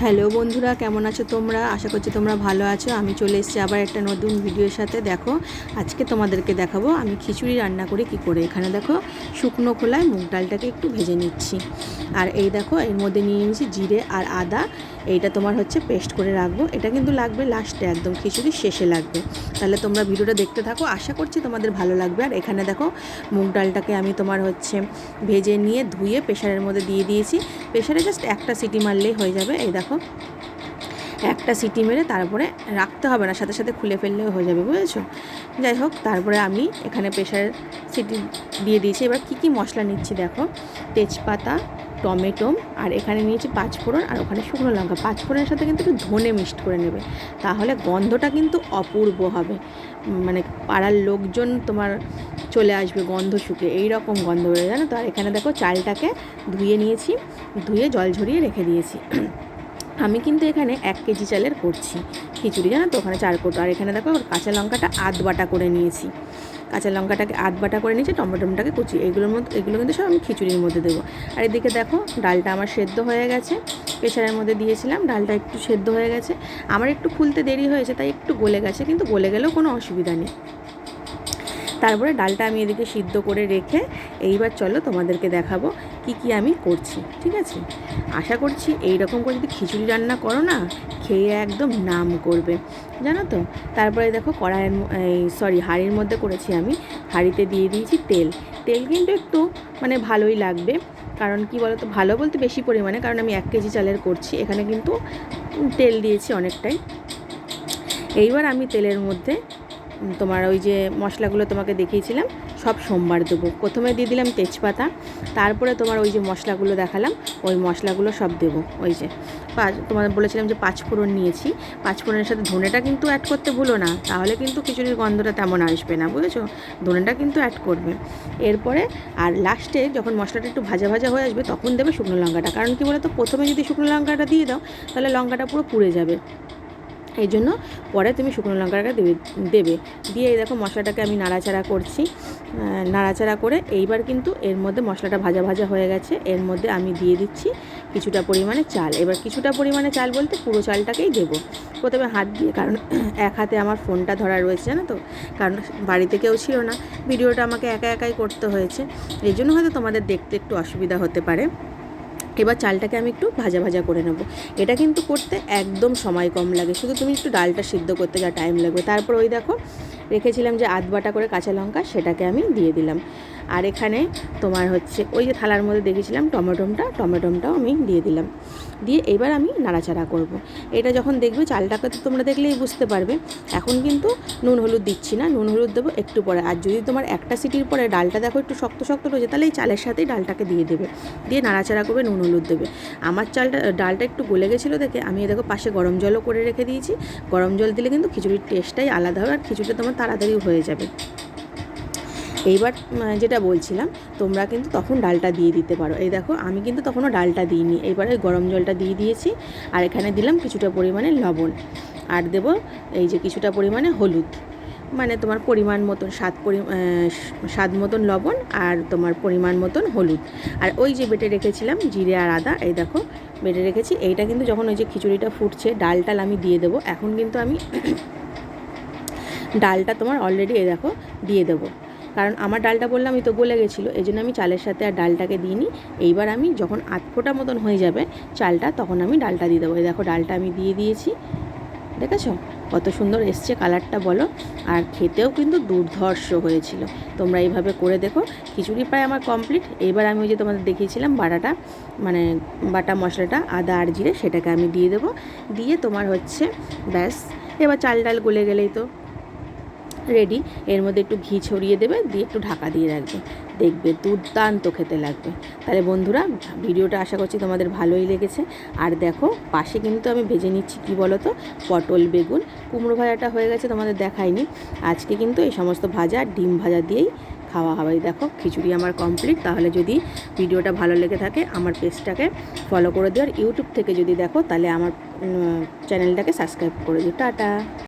Hello বন্ধুরা, কেমন আছো তোমরা? আশা করছি তোমরা ভালো আছো। আমি চলে এসেছি আবার একটা নতুন ভিডিওর সাথে। দেখো, আজকে তোমাদেরকে দেখাবো আমি খিচুড়ি রান্না করি কী করে। এখানে দেখো, শুকনো খোলায় মুগ ডালটাকে একটু ভেজে নিচ্ছি। আর এই দেখো, এর মধ্যে নিয়ে নিয়েছি জিরে আর আদা। এইটা তোমার হচ্ছে পেস্ট করে রাখবো। এটা কিন্তু লাগবে লাস্টে, একদম খিচুড়ির শেষে লাগবে। তাহলে তোমরা ভিডিওটা দেখতে থাকো, আশা করছি তোমাদের ভালো লাগবে। আর এখানে দেখো, মুগ ডালটাকে আমি তোমার হচ্ছে ভেজে নিয়ে ধুয়ে প্রেশারের মধ্যে দিয়ে দিয়েছি। প্রেশারে জাস্ট একটা সিটি মারলেই হয়ে যাবে। এই দেখো, একটা সিটি মেরে তারপরে রাখতে হবে না, সাথে সাথে খুলে ফেললেও হয়ে যাবে, বুঝেছো? যাই হোক, তারপরে আমি এখানে প্রেশারের সিটি দিয়ে দিয়েছি। এবার কি কি মশলা নিচ্ছি দেখো, তেজপাতা, টমেটো, আর এখানে নিয়েছি পাঁচফোড়ন, আর ওখানে শুকনো লঙ্কা। পাঁচফোড়নের সাথে কিন্তু একটু ধনে মিক্সড করে নেবে, তাহলে গন্ধটা কিন্তু অপূর্ব হবে। মানে পাড়ার লোকজন তোমার চলে আসবে গন্ধ শুকে, এই রকম গন্ধ বেরোয়, জানো তো। আর এখানে দেখো, চালটাকে ধুয়ে নিয়েছি, ধুয়ে জল ঝরিয়ে রেখে দিয়েছি। আমি কিন্তু এখানে 1 কেজি চালের করছি খিচুড়ি, জানো তো। ওখানে 4 কোটো। আর এখানে দেখো, কাঁচা লঙ্কাটা আধ বাটা করে নিয়েছি। কাঁচা লঙ্কাটাকে আধ বাটা করে নিয়েছি, টমেটোটাকে কুচি। এগুলো কিন্তু সব আমি খিচুড়ির মধ্যে দেবো। আর এদিকে দেখো, ডালটা আমার সেদ্ধ হয়ে গেছে। প্রেশারের মধ্যে দিয়েছিলাম, ডালটা একটু সেদ্ধ হয়ে গেছে। আমার একটু ফুলতে দেরি হয়েছে, তাই একটু গলে গেছে, কিন্তু গলে গেলেও কোনো অসুবিধা নেই। তারপরে ডালটা আমি এদিকে সিদ্ধ করে রেখে এইবার চলো তোমাদেরকে দেখাবো কি কি আমি করছি, ঠিক আছে? আশা করছি এই রকম করে যদি খিচুড়ি রান্না করো না, খেয়ে একদম নাম করবে, জানো তো। তারপরে দেখো, হাঁড়ির মধ্যে করেছি আমি। হাঁড়িতে দিয়ে দিয়েছি তেল। তেল কিন্তু একটু মানে ভালোই লাগবে, কারণ কি বলো তো, ভালো বলতে বেশি পরিমাণে, কারণ আমি 1 কেজি চালের করছি। এখানে কিন্তু তেল দিয়েছি অনেকটাই। এইবার আমি তেলের মধ্যে তোমার ওই যে মশলাগুলো তোমাকে দেখিয়েছিলাম সব সোমবার দেবো। প্রথমে দিয়ে দিলাম তেজপাতা, তারপরে তোমার ওই যে মশলাগুলো দেখালাম, ওই মশলাগুলো সব দেবো। ওই যে তোমাদের বলেছিলাম যে পাঁচফোড়ন নিয়েছি, পাঁচফোড়নের সাথে ধনেটা কিন্তু অ্যাড করতে ভুলো না, তাহলে কিন্তু খিচুড়ির গন্ধটা তেমন আসবে না, বুঝেছো? ধনেটা কিন্তু অ্যাড করবে। এরপরে আর লাস্টে যখন মশলাটা একটু ভাজা ভাজা হয়ে আসবে, তখন দেবে শুকনো লঙ্কাটা। কারণ কি বলো তো, প্রথমে যদি শুকনো লঙ্কাটা দিয়ে দাও, তাহলে লঙ্কাটা পুরো পুড়ে যাবে। এই জন্য পরে তুমি শুকনো লঙ্কাটা দেবে। দিয়ে এই দেখো, মশলাটাকে আমি নাড়াচাড়া করছি। নাড়াচাড়া করে এইবার কিন্তু এর মধ্যে মশলাটা ভাজা ভাজা হয়ে গেছে। এর মধ্যে আমি দিয়ে দিচ্ছি কিছুটা পরিমাণে চাল। এবার কিছুটা পরিমাণে চাল বলতে পুরো চালটাকেই দেবো প্রথমে হাত দিয়ে, কারণ এক হাতে আমার ফোনটা ধরা রয়েছে, জানো তো। কারণ বাড়িতে কেউ ছিল না, ভিডিওটা আমাকে একা একাই করতে হয়েছে। এই জন্য হয়তো তোমাদের দেখতে একটু অসুবিধা হতে পারে। এবার চালটাকে আমি একটু ভাজা ভাজা করে নেব। এটা কিন্তু করতে একদম সময় কম লাগে, শুধু তুমি একটু ডালটা সিদ্ধ করতে যা টাইম লাগবে। তারপর ওই দেখো, রেখেছিলাম যে আধ বাটা করে কাঁচা লঙ্কা, সেটাকে আমি দিয়ে দিলাম। আর এখানে তোমার হচ্ছে ওই যে থালার মধ্যে দেখেছিলাম টমেটোটাও আমি দিয়ে দিলাম। দিয়ে এবার আমি নাড়াচাড়া করব। এটা যখন দেখবে, চালটাকে তো তোমরা দেখলেই বুঝতে পারবে। এখন কিন্তু নুন হলুদ দিচ্ছি না, নুন হলুদ দেবো একটু পরে। আর যদি তোমার একটা সিটির পরে ডালটা দেখো একটু শক্ত শক্ত রয়েছে, তাহলে এই চালের সাথেই ডালটাকে দিয়ে দেবে, দিয়ে নাড়াচাড়া করবে, নুন হলুদ দেবে। আমার ডালটা একটু গলে গেছিলো দেখে আমি দেখো পাশে গরম জলও করে রেখে দিয়েছি। গরম জল দিলে কিন্তু খিচুড়ির টেস্টটাই আলাদা হবে, আর খিচুড়িটা তোমার তাড়াতাড়ি হয়ে যাবে। এইবার যেটা বলছিলাম, তোমরা কিন্তু তখন ডালটা দিয়ে দিতে পারো। এই দেখো, আমি কিন্তু তখনও ডালটা দিইনি। এবারে গরম জলটা দিয়ে দিয়েছি, আর এখানে দিলাম কিছুটা পরিমাণে লবণ, আর দেব এই যে কিছুটা পরিমাণে হলুদ। মানে তোমার পরিমাণ মতন স্বাদ মতন লবণ, আর তোমার পরিমাণ মতন হলুদ। আর ওই যে বেটে রেখেছিলাম জিরে আর আদা, এই দেখো বেটে রেখেছি। এইটা কিন্তু যখন ওই যে খিচুড়িটা ফুটছে, ডালটা আমি দিয়ে দেবো। এখন কিন্তু আমি ডালটা তোমার অলরেডি এই দেখো দিয়ে দেবো, কারণ আমার ডালটা বললাম তো গলে গেছিলো, এই জন্য আমি চালের সাথে আর ডালটাকে দিইনি। এইবার আমি যখন আধ ফোঁটা মতন হয়ে যাবে চালটা, তখন আমি ডালটা দিয়ে দেবো। এই দেখো, ডালটা আমি দিয়ে দিয়েছি। দেখেছো কত সুন্দর এসছে কালারটা, বলো? আর খেতেও কিন্তু দুর্ধর্ষ হয়েছিল। তোমরা এইভাবে করে দেখো। খিচুড়ি প্রায় আমার কমপ্লিট। এইবার আমি ওই যে তোমাদের দেখিয়েছিলাম বাটা মশলাটা, আদা আর জিরে, সেটাকে আমি দিয়ে দেবো। দিয়ে তোমার হচ্ছে ব্যাস, এবার চাল ডাল গলে গেলেই তো রেডি। এর মধ্যে একটু ঘি ছড়িয়ে দেবে, দিয়ে একটু ঢাকা দিয়ে রাখবে, দেখবে দুর্দান্ত খেতে লাগবে। তাহলে বন্ধুরা, ভিডিওটা আশা করছি তোমাদের ভালোই লেগেছে। আর দেখো, পাশে কিন্তু আমি ভেজে নিচ্ছি কি বলো তো, পটল বেগুন। কুমড়ো ভাজাটা হয়ে গেছে, তোমাদের দেখাইনি। আজকে কিন্তু এই সমস্ত ভাজা, ডিম ভাজা দিয়েই খাওয়া হবে। দেখো, খিচুড়ি আমার কমপ্লিট। তাহলে যদি ভিডিওটা ভালো লেগে থাকে, আমার পেজটাকে ফলো করে দিও। আর ইউটিউব থেকে যদি দেখো, তাহলে আমার চ্যানেলটাকে সাবস্ক্রাইব করে দিও। টাটা।